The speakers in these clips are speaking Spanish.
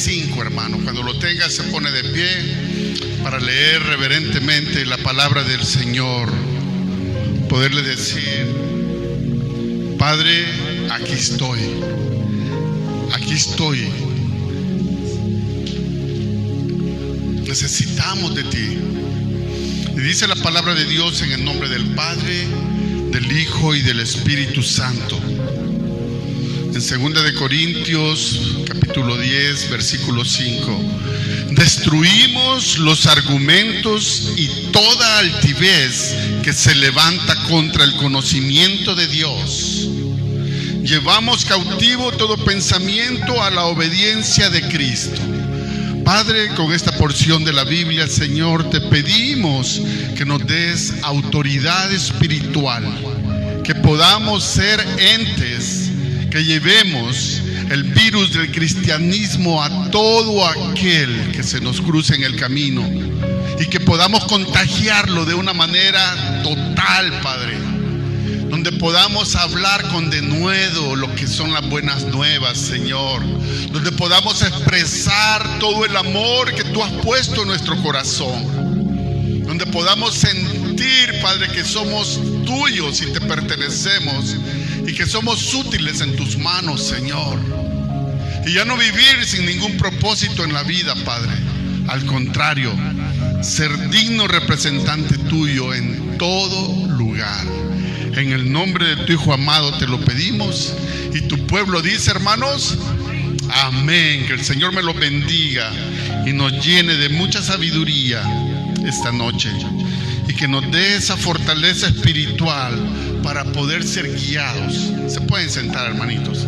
95, hermano. Cuando lo tenga, se pone de pie para leer reverentemente la palabra del Señor. Poderle decir: Padre, aquí estoy. Aquí estoy. Necesitamos de ti. Y dice la palabra de Dios en el nombre del Padre, del Hijo y del Espíritu Santo. En 2 de Corintios, capítulo 10, versículo 5. Destruimos los argumentos y toda altivez que se levanta contra el conocimiento de Dios. Llevamos cautivo todo pensamiento a la obediencia de Cristo. Padre, con esta porción de la Biblia, Señor, te pedimos que nos des autoridad espiritual, que podamos ser entes, que llevemos el virus del cristianismo a todo aquel que se nos cruce en el camino y que podamos contagiarlo de una manera total, Padre, donde podamos hablar con denuedo lo que son las buenas nuevas, Señor, donde podamos expresar todo el amor que tú has puesto en nuestro corazón, donde podamos sentir, Padre, que somos tuyos y te pertenecemos y que somos útiles en tus manos, Señor, y ya no vivir sin ningún propósito en la vida, Padre. Al contrario, ser digno representante tuyo en todo lugar. En el nombre de tu Hijo amado te lo pedimos. Y tu pueblo dice, hermanos, amén. Que el Señor me lo bendiga y nos llene de mucha sabiduría esta noche, y que nos dé esa fortaleza espiritual para poder ser guiados. Se pueden sentar, hermanitos.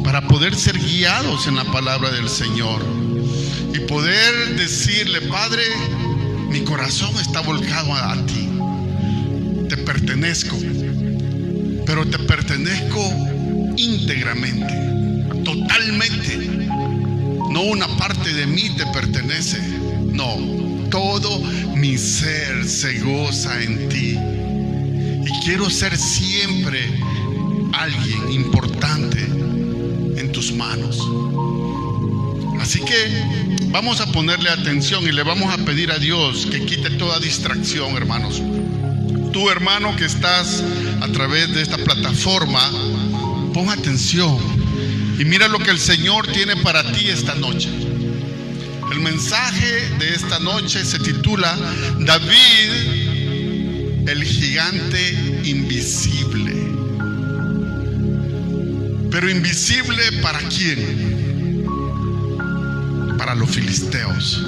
Para poder ser guiados en la palabra del Señor y poder decirle: Padre, mi corazón está volcado a ti. Te pertenezco, pero te pertenezco íntegramente, totalmente. No una parte de mí te pertenece, no, todo mi ser se goza en ti. Y quiero ser siempre alguien importante en tus manos. Así que vamos a ponerle atención y le vamos a pedir a Dios que quite toda distracción, hermanos. Tú, hermano, que estás a través de esta plataforma, pon atención y mira lo que el Señor tiene para ti esta noche. El mensaje de esta noche se titula David, el gigante invisible. Pero invisible, ¿para quién? Para los filisteos,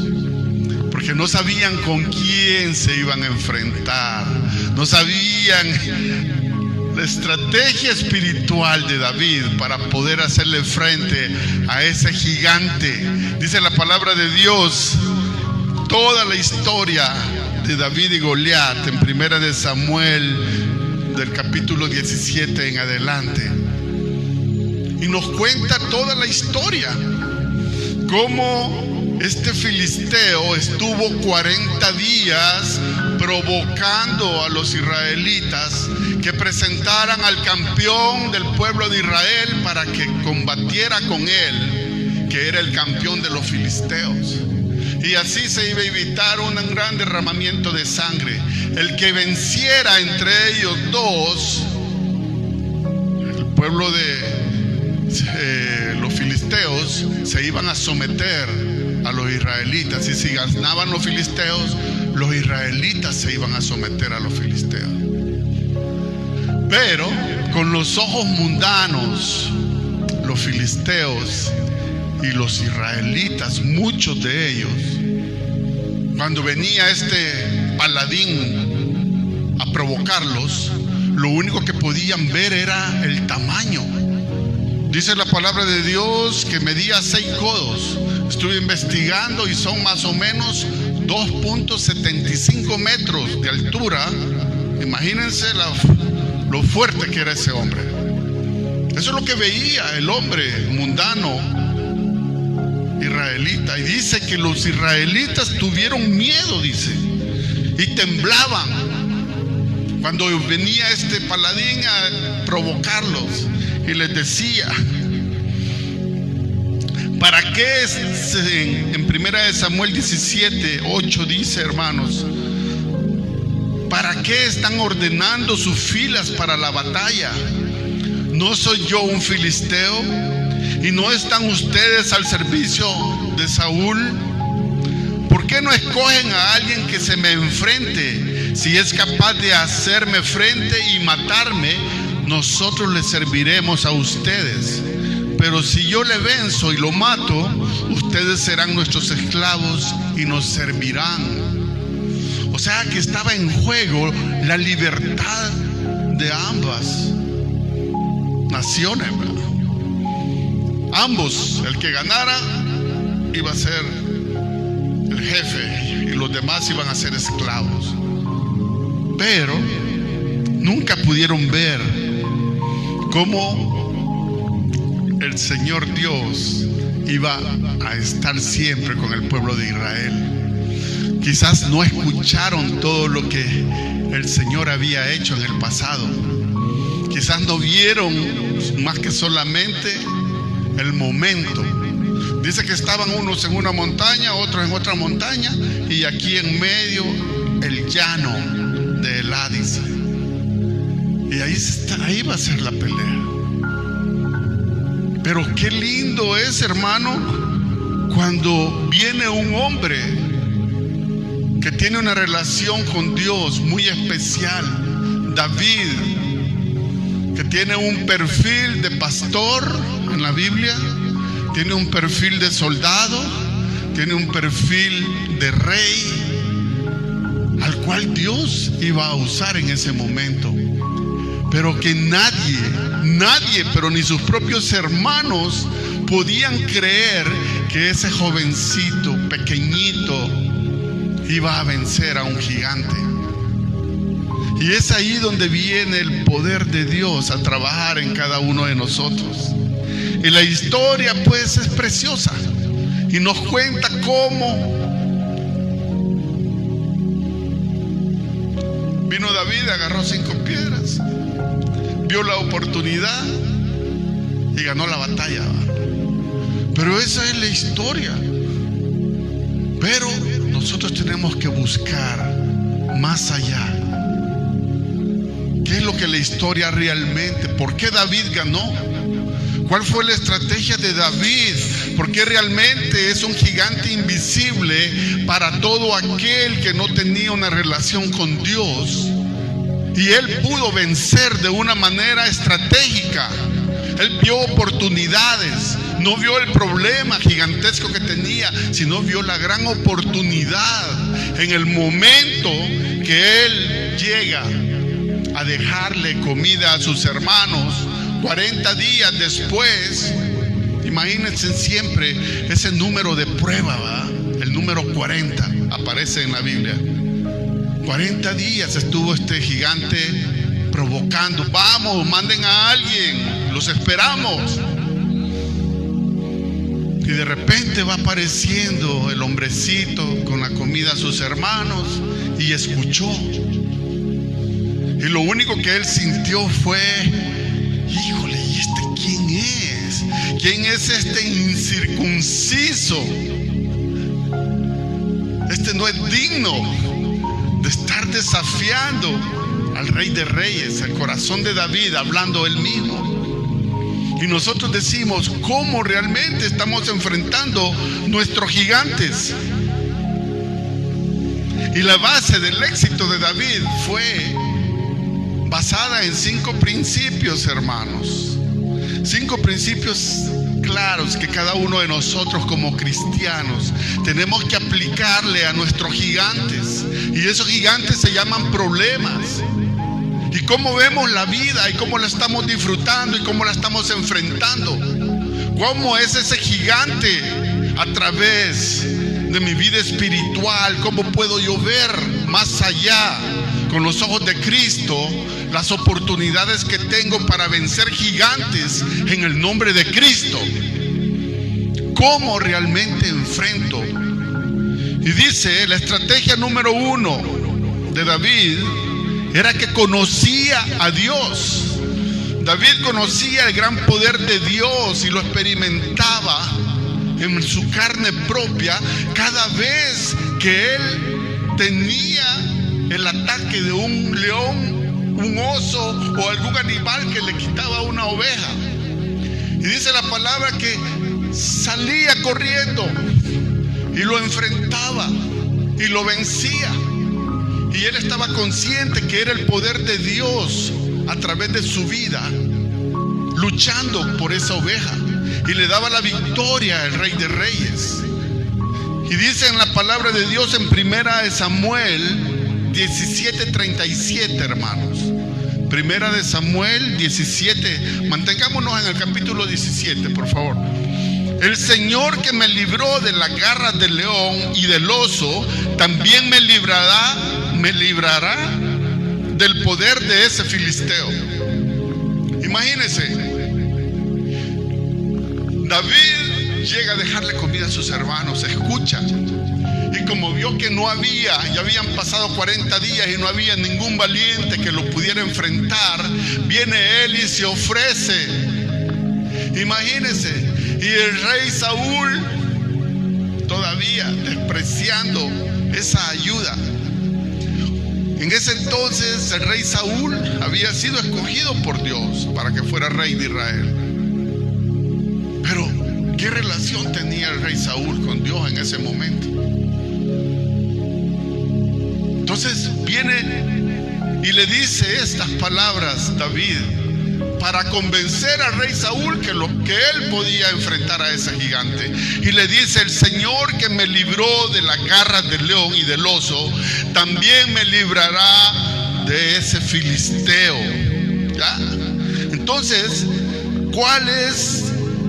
porque no sabían con quién se iban a enfrentar, no sabían la estrategia espiritual de David para poder hacerle frente a ese gigante. Dice la palabra de Dios, toda la historia de David y Goliat en 1 de Samuel, del capítulo 17 en adelante, y nos cuenta toda la historia, cómo este filisteo estuvo 40 días provocando a los israelitas que presentaran al campeón del pueblo de Israel para que combatiera con él, que era el campeón de los filisteos. Y así se iba a evitar un gran derramamiento de sangre. El que venciera entre ellos dos, el pueblo de los filisteos, se iban a someter a los israelitas, y si ganaban los filisteos, los israelitas se iban a someter a los filisteos. Pero con los ojos mundanos, los filisteos y los israelitas, muchos de ellos, cuando venía este paladín a provocarlos, lo único que podían ver era el tamaño. Dice la palabra de Dios que medía 6 codos. Estuve investigando y son más o menos 2.75 metros de altura. Imagínense lo fuerte que era ese hombre. Eso es lo que veía el hombre mundano israelita. Y dice que los israelitas tuvieron miedo, dice, y temblaban cuando venía este paladín a provocarlos. Y les decía: ¿Para qué en 1 Samuel 17:8 dice, hermanos? ¿Para qué están ordenando sus filas para la batalla? ¿No soy yo un filisteo? ¿Y no están ustedes al servicio de Saúl? ¿Por qué no escogen a alguien que se me enfrente? Si es capaz de hacerme frente y matarme, nosotros le serviremos a ustedes. Pero si yo le venzo y lo mato, ustedes serán nuestros esclavos y nos servirán. O sea que estaba en juego la libertad de ambas naciones, ¿verdad? Ambos, el que ganara iba a ser el jefe y los demás iban a ser esclavos. Pero nunca pudieron ver cómo el Señor Dios iba a estar siempre con el pueblo de Israel. Quizás no escucharon todo lo que el Señor había hecho en el pasado. Quizás no vieron más que solamente el momento. Dice que estaban unos en una montaña, otros en otra montaña, y aquí en medio el llano de Elá, dice. Y ahí va a ser la pelea. Pero qué lindo es, hermano, cuando viene un hombre que tiene una relación con Dios muy especial. David, que tiene un perfil de pastor en la Biblia, tiene un perfil de soldado, tiene un perfil de rey, al cual Dios iba a usar en ese momento. Pero que nadie, pero ni sus propios hermanos podían creer que ese jovencito pequeñito iba a vencer a un gigante. Y es ahí donde viene el poder de Dios a trabajar en cada uno de nosotros. Y la historia pues es preciosa y nos cuenta cómo vino David, agarró 5 piedras, vio la oportunidad y ganó la batalla. Pero esa es la historia. Pero nosotros tenemos que buscar más allá. ¿Qué es lo que la historia realmente? ¿Por qué David ganó? ¿Cuál fue la estrategia de David? Porque realmente es un gigante invisible para todo aquel que no tenía una relación con Dios. Y él pudo vencer de una manera estratégica. Él vio oportunidades, no vio el problema gigantesco que tenía, sino vio la gran oportunidad en el momento que él llega a dejarle comida a sus hermanos. 40 días después, imagínense siempre ese número de prueba, ¿verdad? El número 40 aparece en la Biblia. 40 días estuvo este gigante provocando. Vamos, manden a alguien, los esperamos. Y de repente va apareciendo el hombrecito con la comida a sus hermanos y escuchó. Y lo único que él sintió fue: híjole, ¿y este quién es? ¿Quién es este incircunciso? Este no es digno de estar desafiando al Rey de Reyes, al corazón de David, hablando él mismo. Y nosotros decimos, ¿cómo realmente estamos enfrentando nuestros gigantes? Y la base del éxito de David fue basada en 5 principios, hermanos. 5 principios claros que cada uno de nosotros como cristianos tenemos que aplicarle a nuestros gigantes. Y esos gigantes se llaman problemas. Y cómo vemos la vida y cómo la estamos disfrutando y cómo la estamos enfrentando. Cómo es ese gigante a través de mi vida espiritual. Cómo puedo yo ver más allá con los ojos de Cristo las oportunidades que tengo para vencer gigantes en el nombre de Cristo. ¿Cómo realmente enfrento? Y dice, la estrategia número 1 de David era que conocía a Dios. David conocía el gran poder de Dios y lo experimentaba en su carne propia cada vez que él tenía el ataque de un león, un oso o algún animal que le quitaba una oveja. Y dice la palabra que salía corriendo y lo enfrentaba y lo vencía. Y él estaba consciente que era el poder de Dios a través de su vida, luchando por esa oveja. Y le daba la victoria al Rey de Reyes. Y dice en la palabra de Dios en 1 Samuel 17:37, hermanos. 1 Samuel 17, mantengámonos en el capítulo 17, por favor. El Señor que me libró de las garras del león y del oso, también me librará del poder de ese filisteo. Imagínense, David llega a dejarle comida a sus hermanos, escucha. Y como vio que ya habían pasado 40 días y no había ningún valiente que lo pudiera enfrentar, viene él y se ofrece. Imagínense, y el rey Saúl todavía despreciando esa ayuda. En ese entonces el rey Saúl había sido escogido por Dios para que fuera rey de Israel. Pero ¿qué relación tenía el rey Saúl con Dios en ese momento? Entonces viene y le dice estas palabras David para convencer al rey Saúl que él podía enfrentar a ese gigante. Y le dice: el Señor que me libró de las garras del león y del oso, también me librará de ese filisteo. ¿Ya? Entonces, ¿cuál es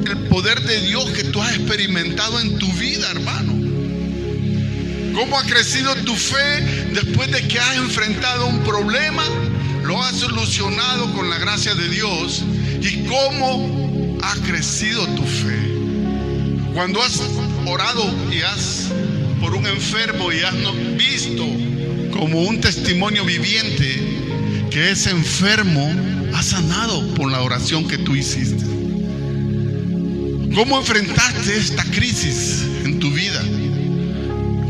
el poder de Dios que tú has experimentado en tu vida, hermano? ¿Cómo ha crecido tu fe después de que has enfrentado un problema? Lo has solucionado con la gracia de Dios. ¿Y cómo ha crecido tu fe? Cuando has orado por un enfermo y has visto como un testimonio viviente que ese enfermo ha sanado por la oración que tú hiciste. ¿Cómo enfrentaste esta crisis en tu vida?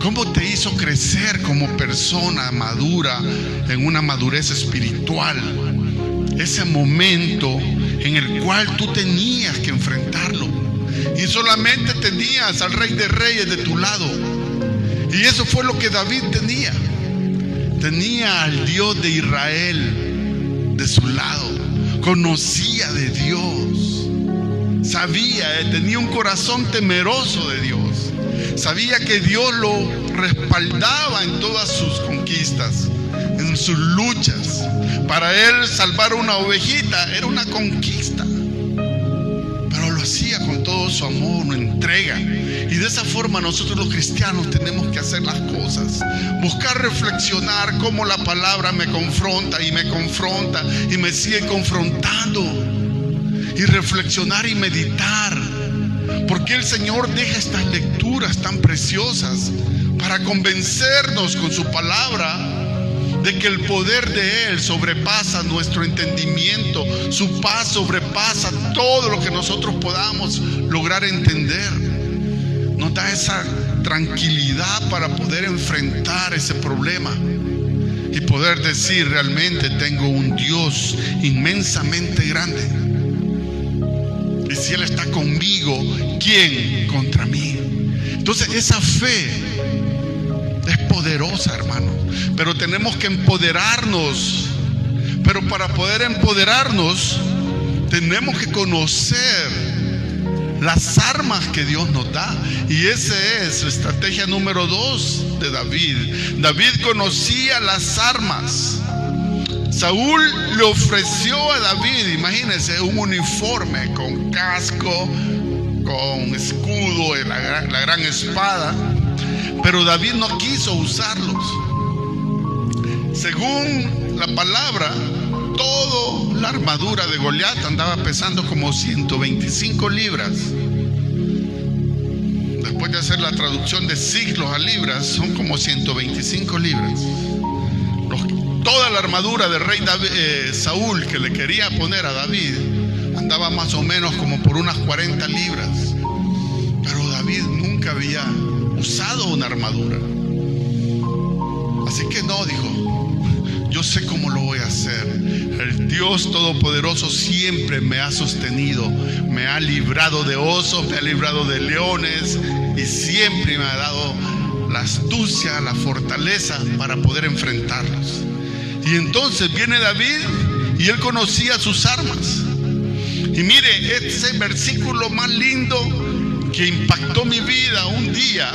¿Cómo te hizo crecer como persona madura, en una madurez espiritual? Ese momento en el cual tú tenías que enfrentarlo. Y solamente tenías al Rey de Reyes de tu lado. Y eso fue lo que David tenía. Tenía al Dios de Israel de su lado. Conocía de Dios. Sabía, tenía un corazón temeroso de Dios. Sabía que Dios lo respaldaba en todas sus conquistas, en sus luchas. Para él salvar una ovejita era una conquista, pero lo hacía con todo su amor, una entrega. Y de esa forma nosotros los cristianos tenemos que hacer las cosas. Buscar reflexionar cómo la palabra me confronta y me sigue confrontando. Y reflexionar y meditar. Porque el Señor deja estas lecturas tan preciosas para convencernos con su palabra de que el poder de Él sobrepasa nuestro entendimiento. Su paz sobrepasa todo lo que nosotros podamos lograr entender. Nos da esa tranquilidad para poder enfrentar ese problema y poder decir: realmente tengo un Dios inmensamente grande. Y si Él está conmigo, ¿quién contra mí? Entonces esa fe es poderosa, hermano. Pero tenemos que empoderarnos. Pero para poder empoderarnos, tenemos que conocer las armas que Dios nos da. Y esa es la estrategia número 2 de David. David conocía las armas. Saúl le ofreció a David, imagínense, un uniforme con casco, con escudo, la gran espada. Pero David no quiso usarlos. Según la palabra, toda la armadura de Goliat andaba pesando como 125 libras. Después de hacer la traducción de siglos a libras, son como 125 libras. Toda la armadura del rey Saúl que le quería poner a David andaba más o menos como por unas 40 libras. Pero David David nunca había usado una armadura. Así que no, dijo, yo sé cómo lo voy a hacer. El Dios Todopoderoso siempre me ha sostenido, me ha librado de osos, me ha librado de leones y siempre me ha dado la astucia, la fortaleza para poder enfrentarlos. Y entonces viene David y él conocía sus armas. Y mire, ese versículo más lindo que impactó mi vida un día,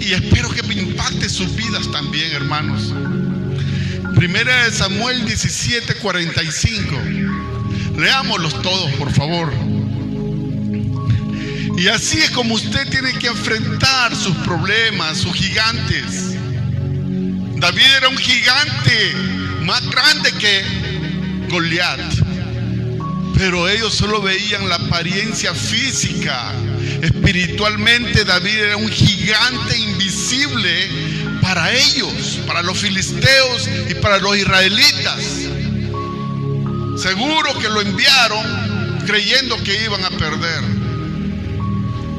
y espero que me impacte sus vidas también, hermanos. Primera de Samuel 17:45. Leámoslos todos, por favor. Y así es como usted tiene que enfrentar sus problemas, sus gigantes. David era un gigante más grande que Goliat, pero ellos solo veían la apariencia física. Espiritualmente David era un gigante invisible para ellos, para los filisteos y para los israelitas. Seguro que lo enviaron creyendo que iban a perder,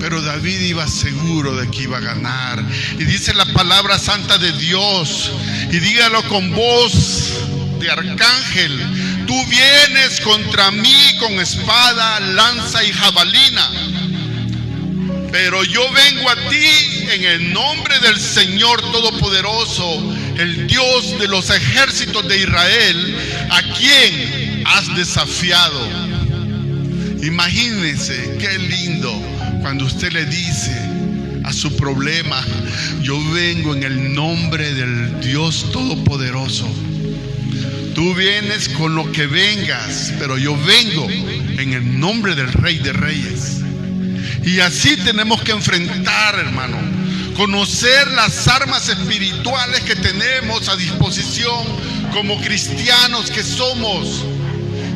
pero David iba seguro de que iba a ganar. Y dice la palabra santa de Dios, y dígalo con voz de arcángel: tú vienes contra mí con espada, lanza y jabalina, pero yo vengo a ti en el nombre del Señor Todopoderoso, el Dios de los ejércitos de Israel, a quien has desafiado. Imagínense qué lindo cuando usted le dice a su problema: yo vengo en el nombre del Dios Todopoderoso. Tú vienes con lo que vengas, pero yo vengo en el nombre del Rey de Reyes. Y así tenemos que enfrentar, hermano, conocer las armas espirituales que tenemos a disposición como cristianos que somos,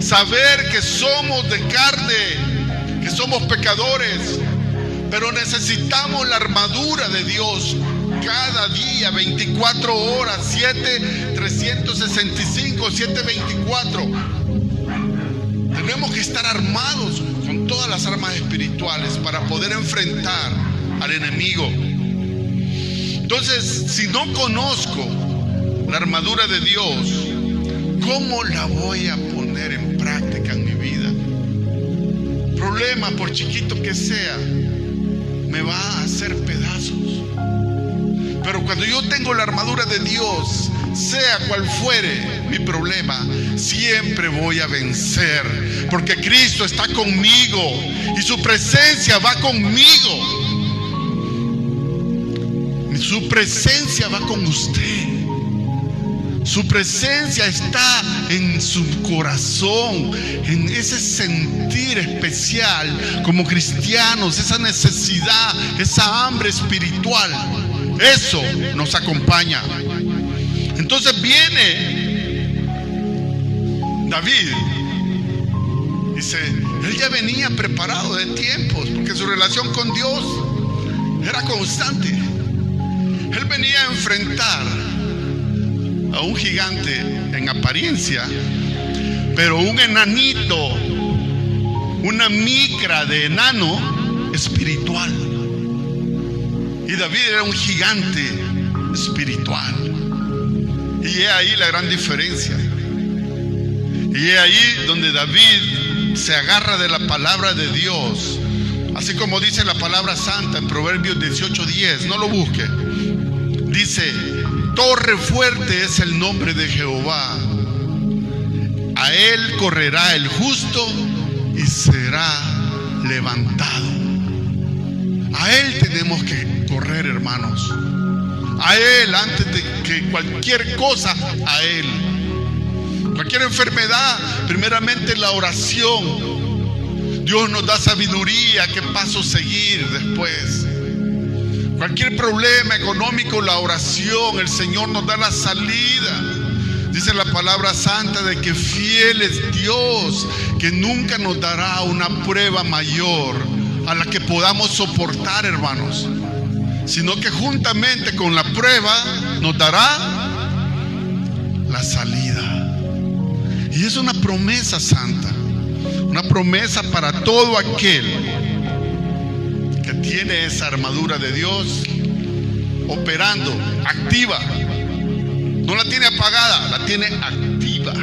saber que somos de carne, que somos pecadores, pero necesitamos la armadura de Dios cada día, 24 horas, 365, 724. Tenemos que estar armados con todas las armas espirituales para poder enfrentar al enemigo. Entonces, si no conozco la armadura de Dios, ¿cómo la voy a poner en práctica en mi vida? Problema, por chiquito que sea, me va a hacer pedazos. Pero cuando yo tengo la armadura de Dios, sea cual fuere mi problema, siempre voy a vencer, porque Cristo está conmigo y su presencia va conmigo. Su presencia va con usted. Su presencia está en su corazón, en ese sentir especial como cristianos, esa necesidad, esa hambre espiritual. Eso nos acompaña. Entonces viene David, dice, él ya venía preparado de tiempos, porque su relación con Dios era constante. Él venía a enfrentar a un gigante en apariencia, pero un enanito, una micra de enano espiritual. Y David era un gigante espiritual. Y es ahí la gran diferencia. Y es ahí donde David se agarra de la palabra de Dios, así como dice la palabra santa en Proverbios 18:10. No lo busque. Dice: torre fuerte es el nombre de Jehová, a él correrá el justo y será levantado. A él tenemos que correr, hermanos. A él, antes de que cualquier cosa, a él. Cualquier enfermedad, primeramente la oración. Dios nos da sabiduría, qué paso seguir después. Cualquier problema económico, la oración. El Señor nos da la salida. Dice la palabra santa de que fiel es Dios, que nunca nos dará una prueba mayor a la que podamos soportar, hermanos, sino que juntamente con la prueba nos dará la salida. Y es una promesa santa, una promesa para todo aquel que tiene esa armadura de Dios operando, activa. No la tiene apagada, la tiene activa.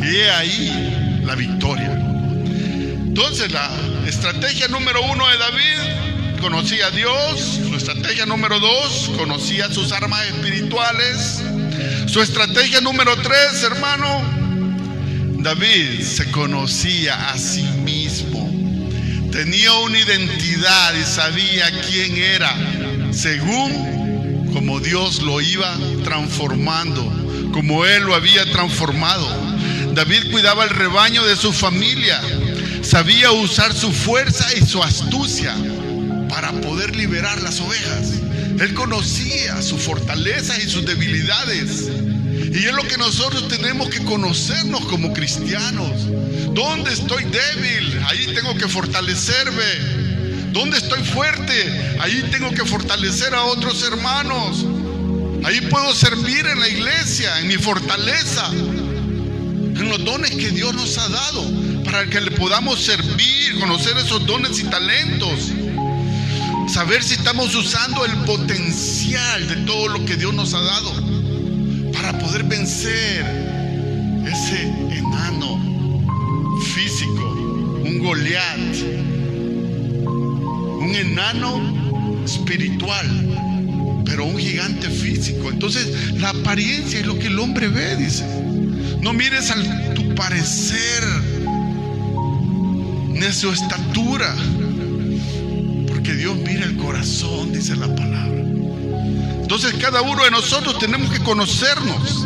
Y he ahí la victoria. Entonces la estrategia número 1 de David: conocía a Dios. Su estrategia número 2: conocía sus armas espirituales. Su estrategia número 3, hermano: David se conocía a sí mismo. Tenía una identidad y sabía quién era, según como Dios lo iba transformando, como Él lo había transformado. David cuidaba el rebaño de su familia. Sabía usar su fuerza y su astucia para poder liberar las ovejas. Él conocía sus fortalezas y sus debilidades. Y es lo que nosotros tenemos que conocernos como cristianos. ¿Dónde estoy débil? Ahí tengo que fortalecerme. ¿Dónde estoy fuerte? Ahí tengo que fortalecer a otros hermanos. Ahí puedo servir en la iglesia, en mi fortaleza, en los dones que Dios nos ha dado, para que le podamos servir, conocer esos dones y talentos, saber si estamos usando el potencial de todo lo que Dios nos ha dado para poder vencer ese enano físico, un Goliat, un enano espiritual, pero un gigante físico. Entonces la apariencia es lo que el hombre ve, dice. No mires a tu parecer ni a su estatura, porque Dios mira el corazón, dice la palabra. Entonces cada uno de nosotros tenemos que conocernos.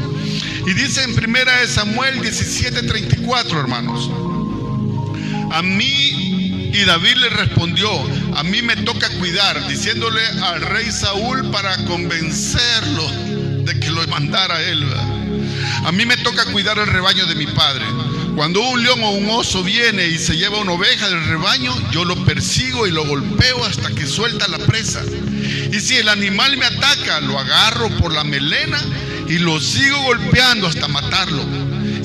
Y dice en 1 Samuel 17:34, hermanos: a mí, y David le respondió, a mí me toca cuidar, diciéndole al rey Saúl para convencerlo de que lo mandara a él, ¿verdad? A mí me toca cuidar el rebaño de mi padre. Cuando un león o un oso viene y se lleva una oveja del rebaño, yo lo persigo y lo golpeo hasta que suelta la presa. Y si el animal me ataca, lo agarro por la melena y lo sigo golpeando hasta matarlo.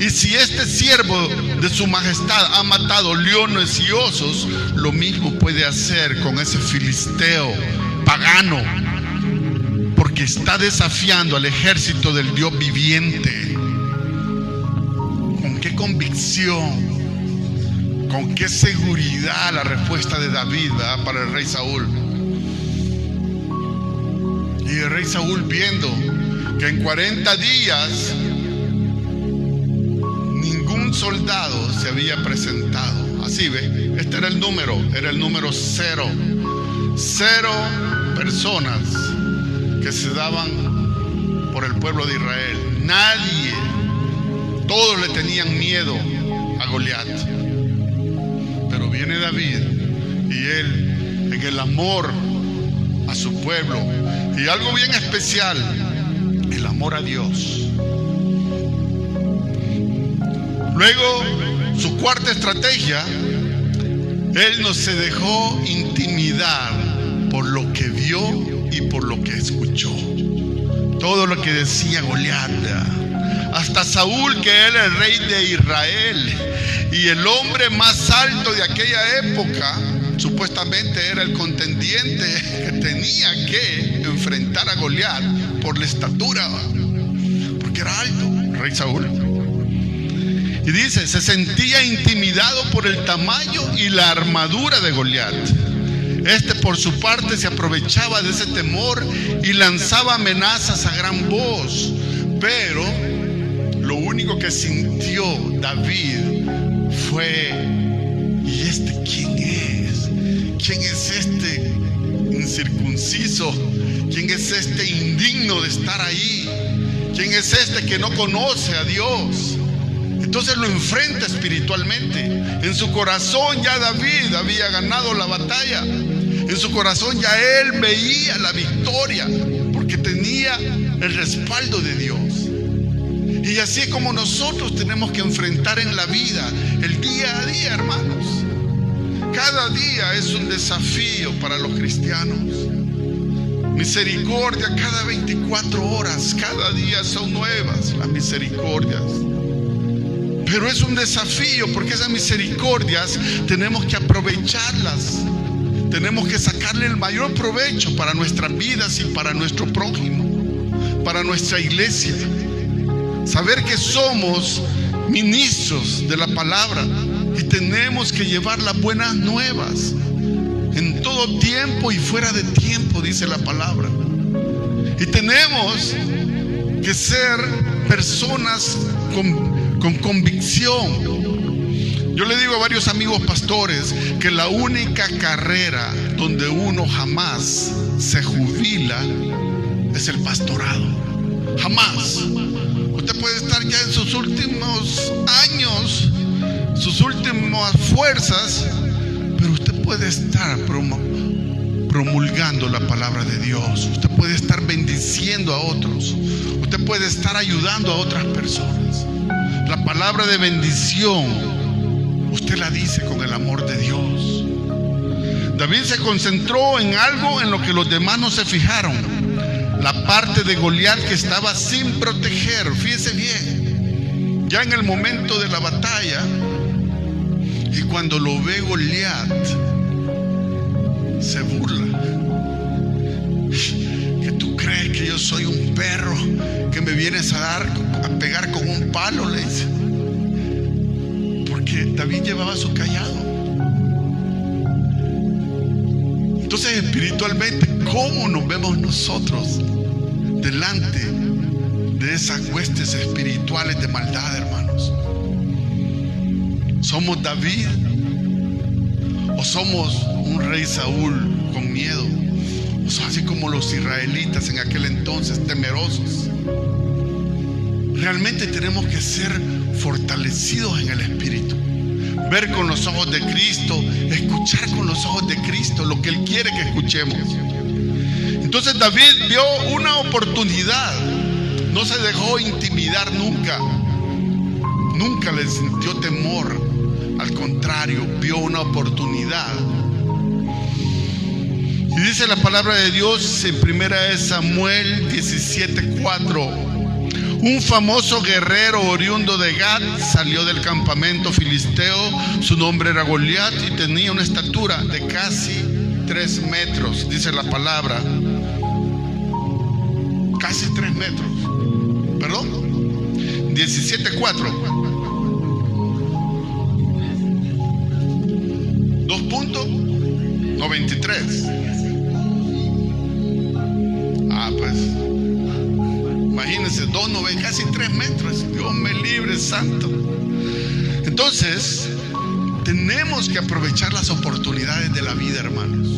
Y si este siervo de su majestad ha matado leones y osos, lo mismo puede hacer con ese filisteo pagano, porque está desafiando al ejército del Dios viviente. ¿Con qué convicción, con qué seguridad la respuesta de David, ¿verdad?, para el rey Saúl? Y el rey Saúl, viendo que en 40 días ningún soldado se había presentado. Así ve, este era el número 0. 0 personas que se daban por el pueblo de Israel. Nadie. Todos le tenían miedo a Goliat. Pero viene David y él, en el amor a su pueblo, y algo bien especial, el amor a Dios. Luego, su cuarta estrategia: él no se dejó intimidar por lo que vio y por lo que escuchó. Todo lo que decía Goliat, hasta Saúl, que era el rey de Israel y el hombre más alto de aquella época, supuestamente era el contendiente que tenía que enfrentar a Goliat por la estatura, porque era alto, el rey Saúl. Y dice, se sentía intimidado por el tamaño y la armadura de Goliat. Este, por su parte, se aprovechaba de ese temor y lanzaba amenazas a gran voz. Pero lo único que sintió David fue: ¿y este quién es? ¿Quién es este incircunciso? ¿Quién es este indigno de estar ahí? ¿Quién es este que no conoce a Dios? Entonces lo enfrenta espiritualmente. En su corazón ya David había ganado la batalla. En su corazón ya él veía la victoria, porque tenía el respaldo de Dios. Y así es como nosotros tenemos que enfrentar en la vida, el día a día, hermanos. Cada día es un desafío para los cristianos. Misericordia cada 24 horas, cada día son nuevas las misericordias. Pero es un desafío, porque esas misericordias tenemos que aprovecharlas. tenemos que sacarle el mayor provecho para nuestras vidas y para nuestro prójimo, para nuestra iglesia. Saber que somos ministros de la palabra y tenemos que llevar las buenas nuevas en todo tiempo y fuera de tiempo, dice la palabra. Y tenemos que ser personas con convicción. Yo le digo a varios amigos pastores que la única carrera donde uno jamás se jubila es el pastorado. Jamás. Usted puede estar ya en sus últimos años, sus últimas fuerzas, pero usted puede estar promulgando la palabra de Dios. Usted puede estar bendiciendo a otros. Usted puede estar ayudando a otras personas. La palabra de bendición usted la dice con el amor de Dios. David se concentró en algo en lo que los demás no se fijaron: la parte de Goliat que estaba sin proteger. Fíjese bien, ya en el momento de la batalla, y cuando lo ve Goliat, se burla. ¿Que tú crees que yo soy un perro que me vienes a pegar con un palo? Le dice. Porque David llevaba su callado. Entonces, espiritualmente, ¿cómo nos vemos nosotros delante de esas huestes espirituales de maldad, hermanos? ¿Somos David o somos un rey Saúl con miedo? O sea, así como los israelitas en aquel entonces, temerosos. Realmente tenemos que ser fortalecidos en el espíritu, ver con los ojos de Cristo, escuchar con los ojos de Cristo lo que Él quiere que escuchemos. Entonces David vio una oportunidad, no se dejó intimidar nunca, nunca le sintió temor, al contrario, vio una oportunidad. Y dice la palabra de Dios en 1 Samuel 17:4: un famoso guerrero oriundo de Gat salió del campamento filisteo. Su nombre era Goliat y tenía una estatura de casi 3 metros. Dice la palabra, casi 3 metros. Perdón, 17:4. 2.93. Pues imagínense, 2.90, casi 3 metros. Dios me libre, santo. Entonces, tenemos que aprovechar las oportunidades de la vida, hermanos.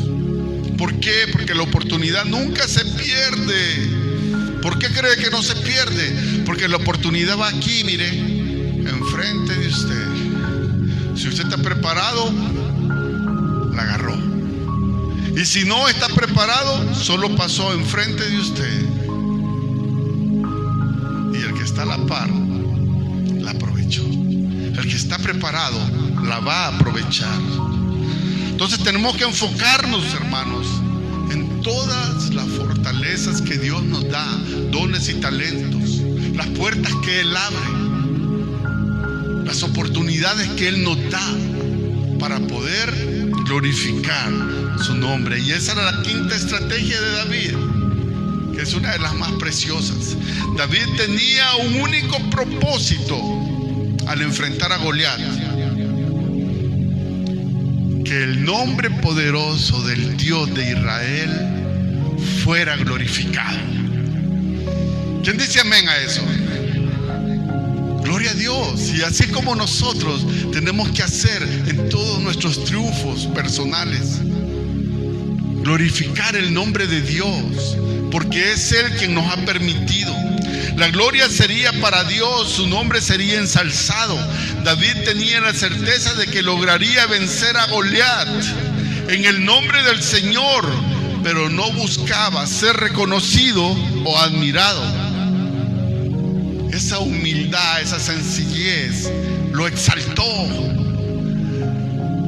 ¿Por qué? Porque la oportunidad nunca se pierde. ¿Por qué cree que no se pierde? Porque la oportunidad va aquí, mire, enfrente de usted. Si usted está preparado, la agarró. Y si no está preparado, solo pasó enfrente de usted. Y el que está a la par, la aprovechó. El que está preparado, la va a aprovechar. Entonces tenemos que enfocarnos, hermanos, en todas las fortalezas que Dios nos da, dones y talentos, las puertas que Él abre, las oportunidades que Él nos da para poder glorificar su nombre. Y esa era la quinta estrategia de David, que es una de las más preciosas. David tenía un único propósito al enfrentar a Goliat: que el nombre poderoso del Dios de Israel fuera glorificado. ¿Quién dice amén a eso? Gloria a Dios. Y así como nosotros tenemos que hacer en todos nuestros triunfos personales, glorificar el nombre de Dios, porque es Él quien nos ha permitido. La gloria sería para Dios, su nombre sería ensalzado. David tenía la certeza de que lograría vencer a Goliat en el nombre del Señor, pero no buscaba ser reconocido o admirado. Esa humildad, esa sencillez lo exaltó.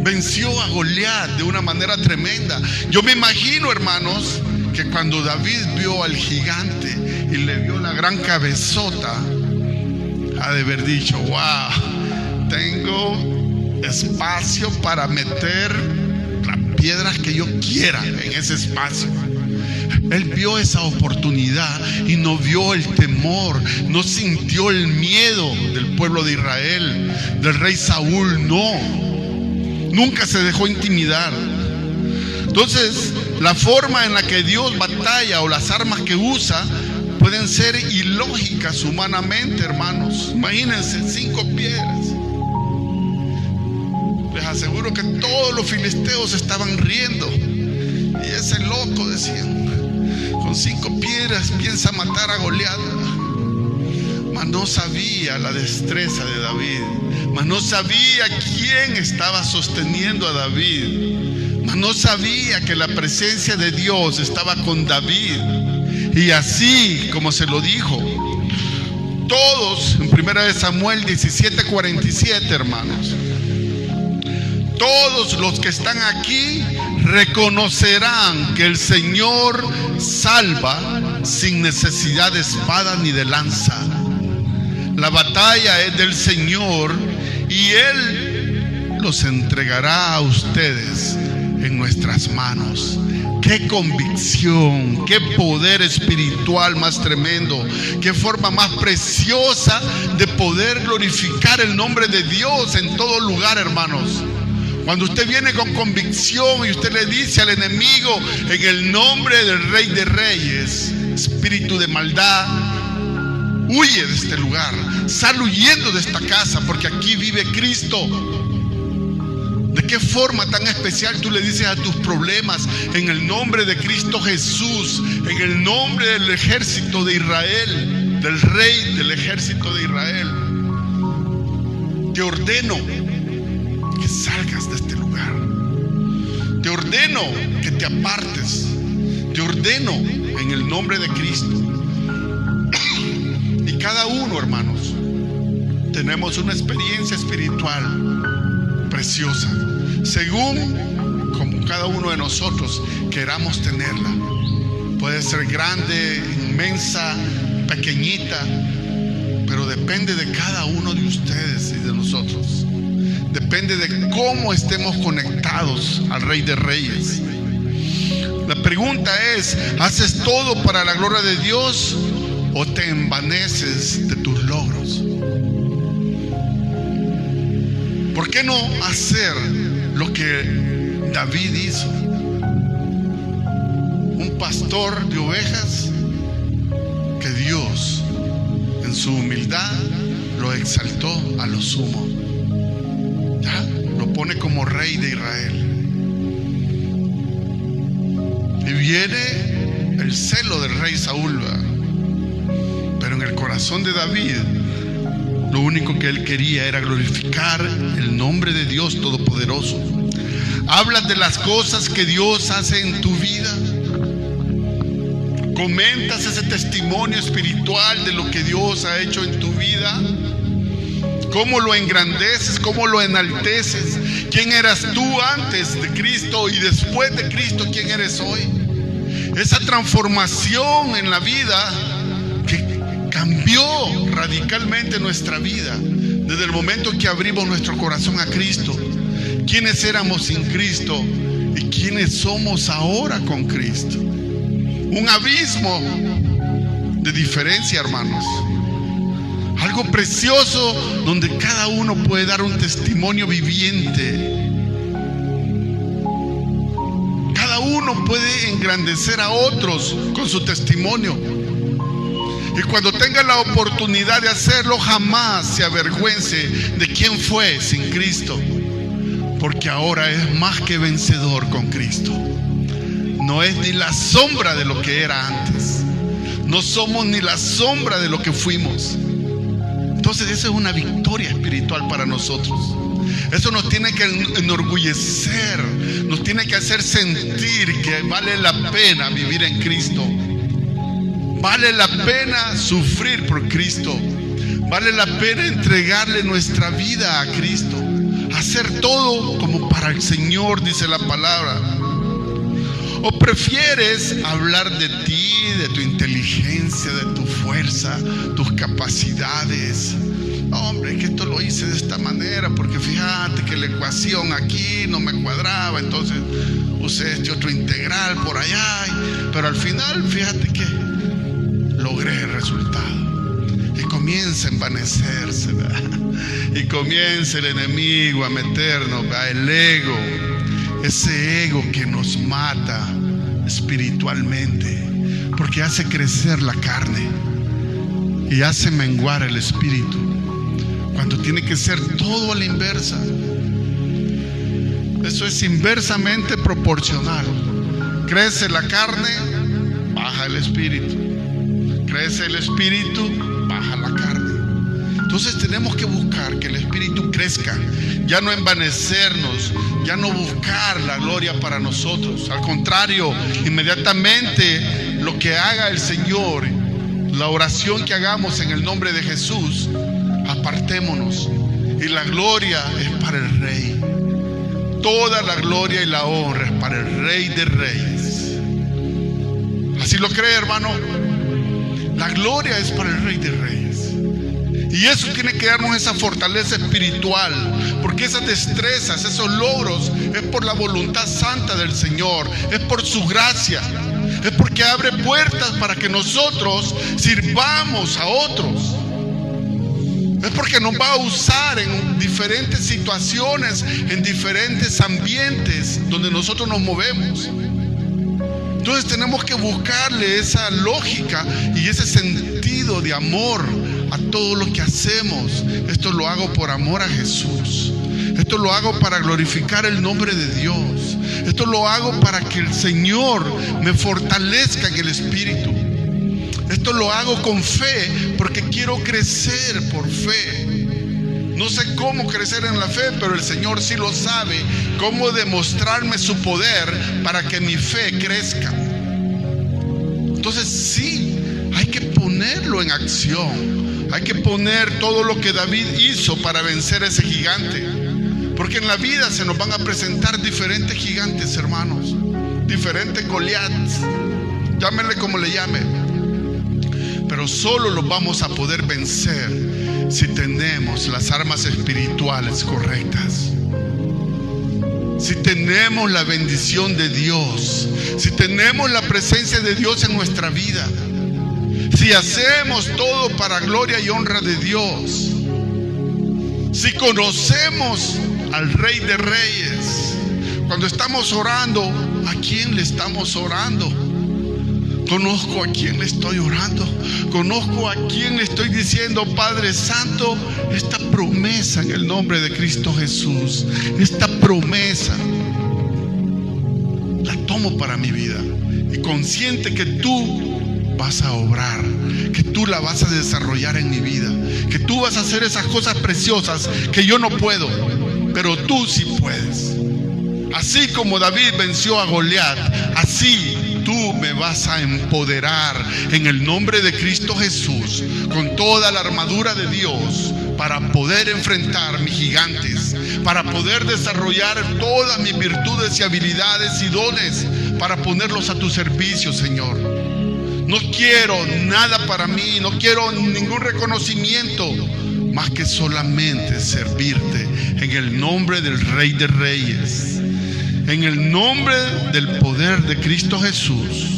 Venció a Goliat de una manera tremenda. Yo me imagino, hermanos, que cuando David vio al gigante y le vio la gran cabezota, ha de haber dicho: wow, tengo espacio para meter la piedras que yo quiera en ese espacio. Él vio esa oportunidad y no vio el temor, no sintió el miedo del pueblo de Israel, del rey Saúl, no. Nunca se dejó intimidar. Entonces, la forma en la que Dios batalla o las armas que usa pueden ser ilógicas humanamente, hermanos. Imagínense, 5 piedras. Les aseguro que todos los filisteos estaban riendo. Y ese loco, decían, con 5 piedras piensa matar a Goliat. Mas no sabía la destreza de David. Mas no sabía quién estaba sosteniendo a David. Mas no sabía que la presencia de Dios estaba con David. Y así como se lo dijo, todos, en 1 Samuel 17:47, hermanos, todos los que están aquí reconocerán que el Señor salva sin necesidad de espada ni de lanza. La batalla es del Señor y Él los entregará a ustedes en nuestras manos. Qué convicción, qué poder espiritual más tremendo, qué forma más preciosa de poder glorificar el nombre de Dios en todo lugar, hermanos. Cuando usted viene con convicción y usted le dice al enemigo, en el nombre del Rey de Reyes, espíritu de maldad, huye de este lugar, sal huyendo de esta casa, porque aquí vive Cristo. ¿De qué forma tan especial tú le dices a tus problemas, en el nombre de Cristo Jesús, en el nombre del ejército de Israel, del Rey del ejército de Israel? Te ordeno que salgas de este lugar. Te ordeno que te apartes. Te ordeno en el nombre de Cristo. Y cada uno, hermanos, tenemos una experiencia espiritual preciosa, según como cada uno de nosotros queramos tenerla. Puede ser grande, inmensa, pequeñita, pero depende de cada uno de ustedes y de nosotros. Depende de cómo estemos conectados al Rey de Reyes. La pregunta es, ¿haces todo para la gloria de Dios o te envaneces de tus logros? ¿Por qué no hacer lo que David hizo? Un pastor de ovejas que Dios, en su humildad, lo exaltó a lo sumo. ¿Ya? Lo pone como rey de Israel. Y viene el celo del rey Saúl, ¿verdad? Pero en el corazón de David, lo único que él quería era glorificar el nombre de Dios Todopoderoso. Hablas de las cosas que Dios hace en tu vida. Comentas ese testimonio espiritual de lo que Dios ha hecho en tu vida. Cómo lo engrandeces, cómo lo enalteces. ¿Quién eras tú antes de Cristo y después de Cristo? ¿Quién eres hoy? Esa transformación en la vida que cambió radicalmente nuestra vida desde el momento que abrimos nuestro corazón a Cristo. ¿Quiénes éramos sin Cristo y quiénes somos ahora con Cristo? Un abismo de diferencia, hermanos. Algo precioso donde cada uno puede dar un testimonio viviente. Cada uno puede engrandecer a otros con su testimonio. Y cuando tenga la oportunidad de hacerlo, jamás se avergüence de quién fue sin Cristo. Porque ahora es más que vencedor con Cristo. No es ni la sombra de lo que era antes. No somos ni la sombra de lo que fuimos. Entonces eso es una victoria espiritual para nosotros. Eso nos tiene que enorgullecer, nos tiene que hacer sentir que vale la pena vivir en Cristo. Vale la pena sufrir por Cristo. Vale la pena entregarle nuestra vida a Cristo. Hacer todo como para el Señor, dice la palabra. ¿O prefieres hablar de ti, de tu inteligencia, de tu fuerza, tus capacidades? Hombre, que esto lo hice de esta manera porque fíjate que la ecuación aquí no me cuadraba. Entonces, usé este otro integral por allá, pero al final fíjate que logré el resultado. Y comienza a envanecerse, ¿verdad? Y comienza el enemigo a meternos, ¿verdad? El ego, ese ego que nos mata espiritualmente, porque hace crecer la carne y hace menguar el espíritu, cuando tiene que ser todo a la inversa. Eso es inversamente proporcional. Crece la carne, baja el espíritu. Crece el espíritu, baja la carne. Entonces tenemos que buscar que el espíritu crezca, ya no envanecernos, ya no buscar la gloria para nosotros. Al contrario, inmediatamente lo que haga el Señor, la oración que hagamos en el nombre de Jesús, apartémonos. Y la gloria es para el Rey. Toda la gloria y la honra es para el Rey de Reyes. ¿Así lo cree, hermano? La gloria es para el Rey de Reyes. Y eso tiene que darnos esa fortaleza espiritual, porque esas destrezas, esos logros, es por la voluntad santa del Señor, es por su gracia, es porque abre puertas para que nosotros sirvamos a otros. Es porque nos va a usar en diferentes situaciones, en diferentes ambientes donde nosotros nos movemos. Entonces tenemos que buscarle esa lógica y ese sentido de amor a todo lo que hacemos. Esto lo hago por amor a Jesús. Esto lo hago para glorificar el nombre de Dios. Esto lo hago para que el Señor me fortalezca en el espíritu. Esto lo hago con fe porque quiero crecer por fe. No sé cómo crecer en la fe, pero el Señor sí lo sabe, cómo demostrarme su poder para que mi fe crezca. Entonces sí, hay que ponerlo en acción. Hay que poner todo lo que David hizo para vencer a ese gigante. Porque en la vida se nos van a presentar diferentes gigantes, hermanos. Diferentes Goliaths. Llámenle como le llamen. Pero solo los vamos a poder vencer si tenemos las armas espirituales correctas. Si tenemos la bendición de Dios, si tenemos la presencia de Dios en nuestra vida, si hacemos todo para gloria y honra de Dios, si conocemos al Rey de Reyes, cuando estamos orando, ¿a quién le estamos orando? Conozco a quién le estoy orando. Conozco a quién le estoy diciendo: Padre Santo, esta promesa en el nombre de Cristo Jesús, esta promesa la tomo para mi vida, y consciente que tú vas a obrar, que tú la vas a desarrollar en mi vida, que tú vas a hacer esas cosas preciosas que yo no puedo, pero tú sí puedes. Así como David venció a Goliat, así tú me vas a empoderar en el nombre de Cristo Jesús con toda la armadura de Dios para poder enfrentar mis gigantes, para poder desarrollar todas mis virtudes y habilidades y dones, para ponerlos a tu servicio, Señor. No quiero nada para mí, no quiero ningún reconocimiento, más que solamente servirte en el nombre del Rey de Reyes, en el nombre del poder de Cristo Jesús,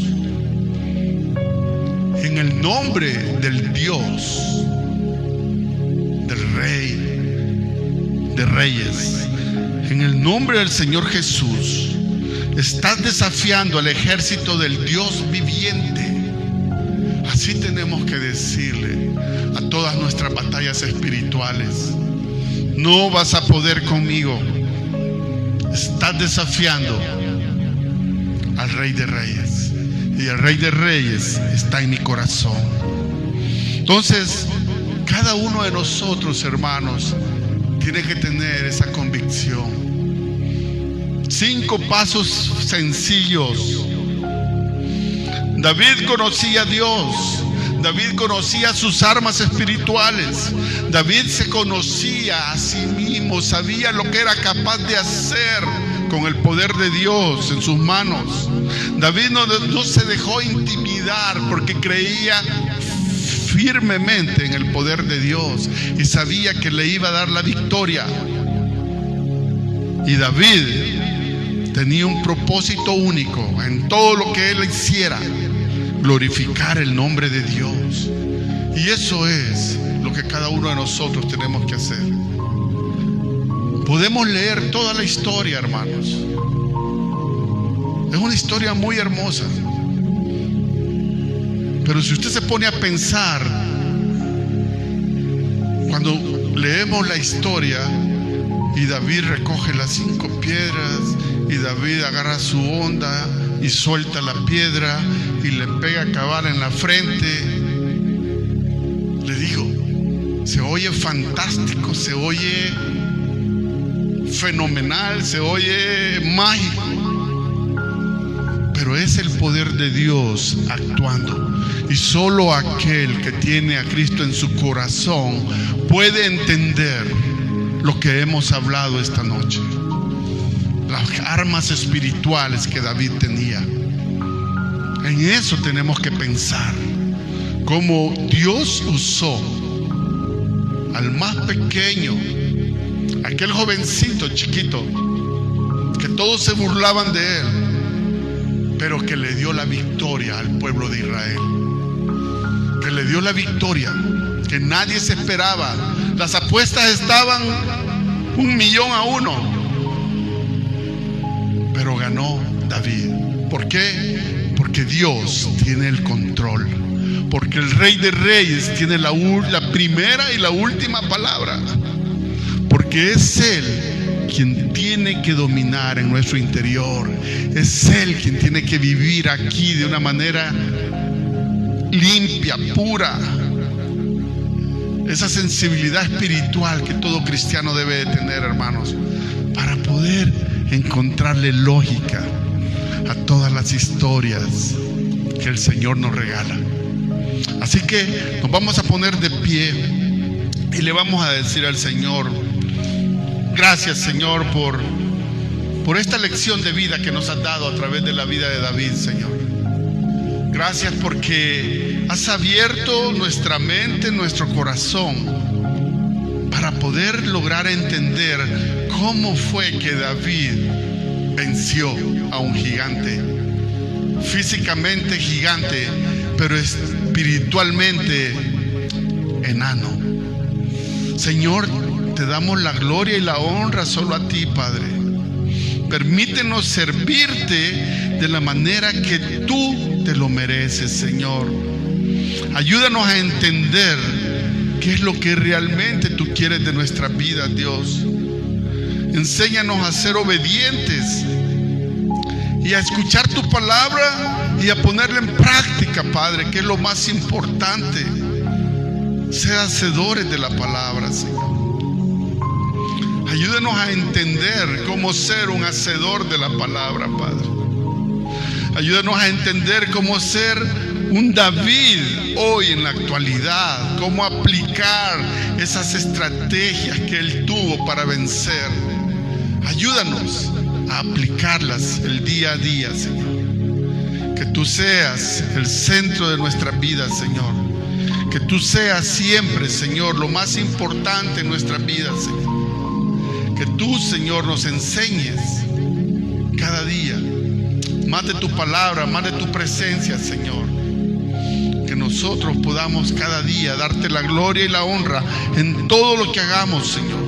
en el nombre del Dios, del Rey de Reyes, en el nombre del Señor Jesús. Estás desafiando al ejército del Dios viviente. Así tenemos que decirle a todas nuestras batallas espirituales: no vas a poder conmigo. Estás desafiando al Rey de Reyes, y el Rey de Reyes está en mi corazón. Entonces, cada uno de nosotros, hermanos, tiene que tener esa convicción. 5 pasos sencillos. David conocía a Dios. David conocía sus armas espirituales. David se conocía a sí mismo, sabía lo que era capaz de hacer con el poder de Dios en sus manos. David no se dejó intimidar porque creía firmemente en el poder de Dios y sabía que le iba a dar la victoria. Y David tenía un propósito único en todo lo que él hiciera: glorificar el nombre de Dios. Y eso es lo que cada uno de nosotros tenemos que hacer. Podemos leer toda la historia, hermanos. Es una historia muy hermosa. Pero si usted se pone a pensar, cuando leemos la historia y David recoge las 5 piedras y David agarra su onda y suelta la piedra y le pega cabal en la frente, le digo, se oye fantástico, se oye fenomenal, se oye mágico, pero es el poder de Dios actuando. Y solo aquel que tiene a Cristo en su corazón puede entender lo que hemos hablado esta noche. Las armas espirituales que David tenía. En eso tenemos que pensar. Cómo Dios usó al más pequeño, aquel jovencito chiquito, que todos se burlaban de él, pero que le dio la victoria al pueblo de Israel. Que le dio la victoria que nadie se esperaba. Las apuestas estaban 1,000,000 a 1, pero ganó David. ¿Por qué? Porque Dios tiene el control, porque el Rey de Reyes tiene la primera y la última palabra, porque es Él quien tiene que dominar en nuestro interior. Es Él quien tiene que vivir aquí de una manera limpia, pura. Esa sensibilidad espiritual que todo cristiano debe de tener, hermanos, para poder encontrarle lógica a todas las historias que el Señor nos regala. Así que nos vamos a poner de pie y le vamos a decir al Señor: gracias, Señor, por esta lección de vida que nos has dado a través de la vida de David, Señor. Gracias porque has abierto nuestra mente, nuestro corazón, para poder lograr entender cómo fue que David venció a un gigante. Físicamente gigante, pero espiritualmente enano. Señor, te damos la gloria y la honra solo a ti, Padre. Permítenos servirte de la manera que tú te lo mereces, Señor. Ayúdanos a entender qué es lo que realmente tú quieres de nuestra vida, Dios. Enséñanos a ser obedientes y a escuchar tu palabra y a ponerla en práctica, Padre, que es lo más importante. Ser hacedores de la palabra, Señor. Ayúdanos a entender cómo ser un hacedor de la palabra, Padre. Ayúdanos a entender cómo ser un David hoy en la actualidad, cómo aplicar esas estrategias que él tuvo para vencer. Ayúdanos a aplicarlas el día a día, Señor. Que tú seas el centro de nuestras vidas, Señor. Que tú seas siempre, Señor, lo más importante en nuestras vidas, Señor. Que tú, Señor, nos enseñes cada día más de tu palabra, más de tu presencia, Señor. Que nosotros podamos cada día darte la gloria y la honra en todo lo que hagamos, Señor.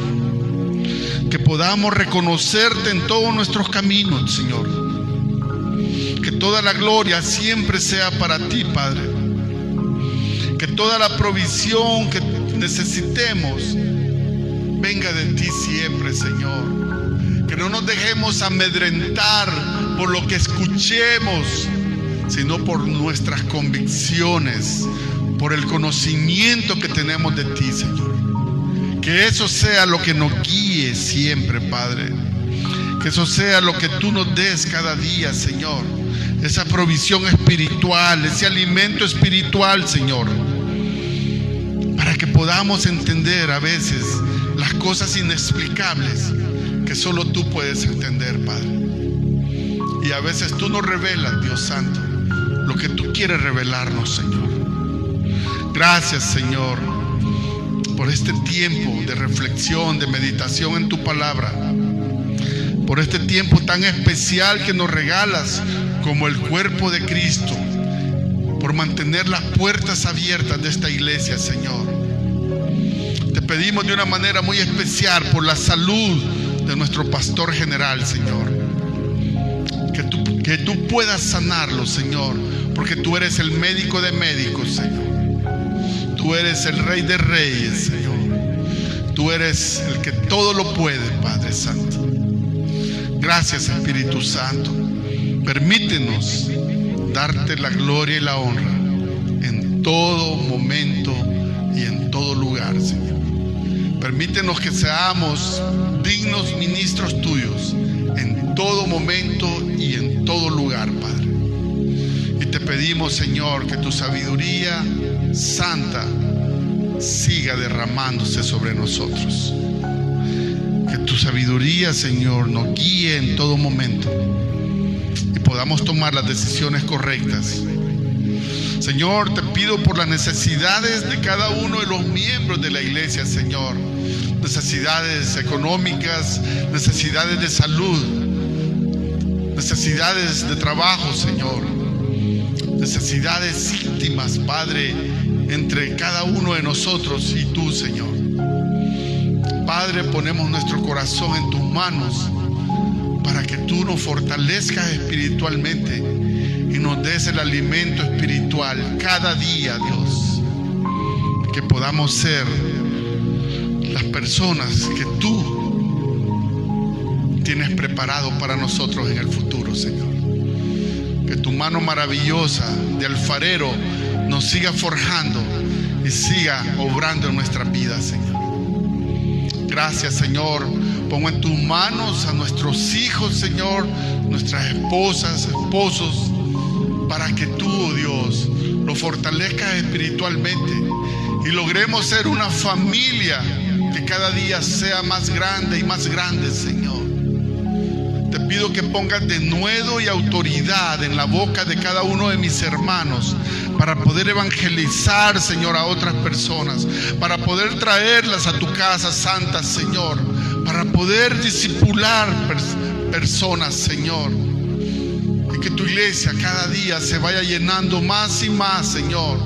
Que podamos reconocerte en todos nuestros caminos, Señor. Que toda la gloria siempre sea para ti, Padre. Que toda la provisión que necesitemos venga de ti siempre, Señor. Que no nos dejemos amedrentar por lo que escuchemos, sino por nuestras convicciones, por el conocimiento que tenemos de ti, Señor. Que eso sea lo que nos guíe siempre, Padre. Que eso sea lo que tú nos des cada día, Señor. Esa provisión espiritual, ese alimento espiritual, Señor. Para que podamos entender a veces las cosas inexplicables que solo tú puedes entender, Padre. Y a veces tú nos revelas, Dios Santo, lo que tú quieres revelarnos, Señor. Gracias, Señor, por este tiempo de reflexión, de meditación en tu palabra. por este tiempo tan especial que nos regalas como el cuerpo de Cristo, por mantener las puertas abiertas de esta iglesia, Señor. Te pedimos de una manera muy especial por la salud de nuestro pastor general, Señor. Que tú puedas sanarlo, Señor, porque tú eres el médico de médicos, Señor. Tú eres el Rey de Reyes, Señor. Tú eres el que todo lo puede, Padre Santo. Gracias, Espíritu Santo. Permítenos darte la gloria y la honra en todo momento y en todo lugar, Señor. Permítenos que seamos dignos ministros tuyos en todo momento y en todo lugar, Padre. Y te pedimos, Señor, que tu sabiduría santa siga derramándose sobre nosotros. Que tu sabiduría, Señor, nos guíe en todo momento y podamos tomar las decisiones correctas. Señor, te pido por las necesidades de cada uno de los miembros de la iglesia, Señor. Necesidades económicas, necesidades de salud, necesidades de trabajo, Señor. Necesidades íntimas, Padre, entre cada uno de nosotros y tú, Señor. Padre, ponemos nuestro corazón en tus manos para que tú nos fortalezcas espiritualmente y nos des el alimento espiritual cada día, Dios. Que podamos ser las personas que tú tienes preparado para nosotros en el futuro, Señor. Que tu mano maravillosa de alfarero nos siga forjando y siga obrando en nuestras vidas, Señor. Gracias, Señor. Pongo en tus manos a nuestros hijos, Señor, nuestras esposas, esposos, para que tú, Dios, los fortalezcas espiritualmente y logremos ser una familia que cada día sea más grande y más grande, Señor. Te pido que pongas denuedo y autoridad en la boca de cada uno de mis hermanos para poder evangelizar, Señor, a otras personas, para poder traerlas a tu casa santa, Señor, para poder discipular personas, Señor, y que tu iglesia cada día se vaya llenando más y más, Señor,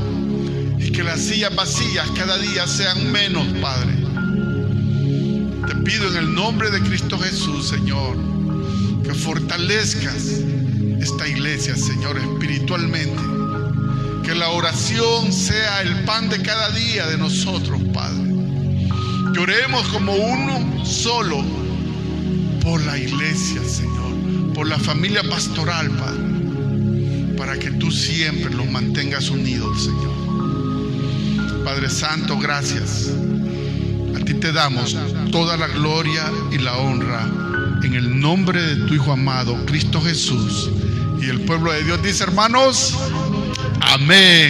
y que las sillas vacías cada día sean menos, Padre. Te pido en el nombre de Cristo Jesús, Señor, que fortalezcas esta iglesia, Señor, espiritualmente. Que la oración sea el pan de cada día de nosotros, Padre. Que oremos como uno solo por la iglesia, Señor, por la familia pastoral, Padre, para que tú siempre los mantengas unidos, Señor. Padre Santo, gracias. A ti te damos toda la gloria y la honra en el nombre de tu Hijo amado, Cristo Jesús. Y el pueblo de Dios dice, hermanos, amén.